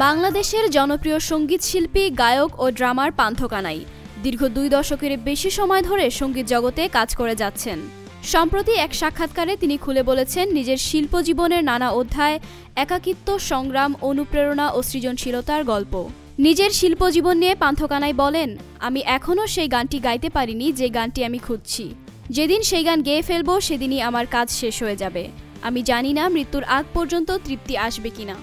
বাংলাদেশের জনপ্রিয় সঙ্গীত শিল্পী, গায়ক ও ড্রামার পান্থ কানাই দীর্ঘ 2 দশকের বেশি সময় ধরে সঙ্গীত জগতে কাজ করে যাচ্ছেন। সম্প্রতি এক সাক্ষাৎকারে তিনি খুলে বলেছেন নিজের শিল্প জীবনের নানা অধ্যায়, একাকিত্ব, সংগ্রাম, অনুপ্রেরণা ও সৃজনশীলতার গল্প। নিজের শিল্প জীবন নিয়ে পান্থ কানাই বলেন, আমি এখনও সেই গানটি গাইতে পারিনি যে গানটি আমি খুঁজছি। যেদিন সেই গান গেয়ে ফেলবো সেদিনই আমার কাজ শেষ হয়ে যাবে। আমি জানি না মৃত্যুর আগ পর্যন্ত তৃপ্তি আসবে কিনা।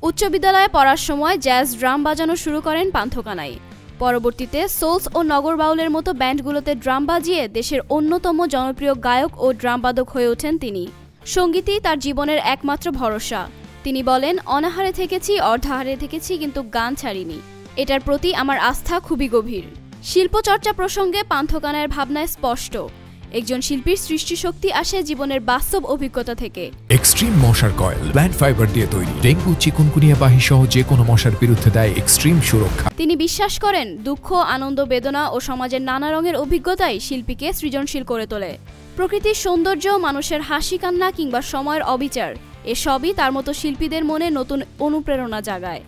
উচ্চ বিদ্যালয়ে পড়ার সময় জ্যাজ ড্রাম বাজানো শুরু করেন পান্থ কানাই। পরবর্তীতে সোলস ও নগর বাউলের মতো ব্যান্ডগুলোতে ড্রাম বাজিয়ে দেশের অন্যতম জনপ্রিয় গায়ক ও ড্রামবাদক হয়ে ওঠেন তিনি। সঙ্গীতই তার জীবনের একমাত্র ভরসা। তিনি বলেন, অনাহারে থেকেছি, অর্ধাহারে থেকেছি, কিন্তু গান ছাড়িনি। এটার প্রতি আমার আস্থা খুবই গভীর। শিল্পচর্চা প্রসঙ্গে পান্থ কানাইয়ের ভাবনায় স্পষ্ট, একজন শিল্পীর সৃষ্টিশক্তি আসে জীবনের বাস্তব অভিজ্ঞতা থেকে। এক্সট্রিম মশার কয়েল প্ল্যান্ট ফাইবার দিয়ে তৈরি, ডেঙ্গু, চিকুনগুনিয়া বাহি সহ যে কোনো মশার বিরুদ্ধে দেয় এক্সট্রিম সুরক্ষা। তিনি বিশ্বাস করেন, দুঃখ, আনন্দ, বেদনা ও সমাজের নানা রঙের অভিজ্ঞতাই শিল্পীকে সৃজনশীল করে তোলে। প্রকৃতির সৌন্দর্য, মানুষের হাসি কান্না কিংবা সময়ের অবিচার, এসবই তার মতো শিল্পীদের মনে নতুন অনুপ্রেরণা জাগায়।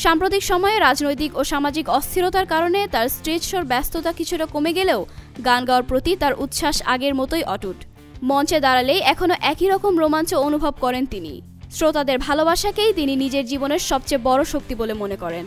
সাম্প্রতিক সময়ে রাজনৈতিক ও সামাজিক অস্থিরতার কারণে তার স্টেজ শোর ব্যস্ততা কিছুটা কমে গেলেও গান গাওয়ার প্রতি তার উচ্ছ্বাস আগের মতোই অটুট। মঞ্চে দাঁড়ালেই এখনও একই রকম রোমাঞ্চ অনুভব করেন তিনি। শ্রোতাদের ভালোবাসাকেই তিনি নিজের জীবনের সবচেয়ে বড় শক্তি বলে মনে করেন।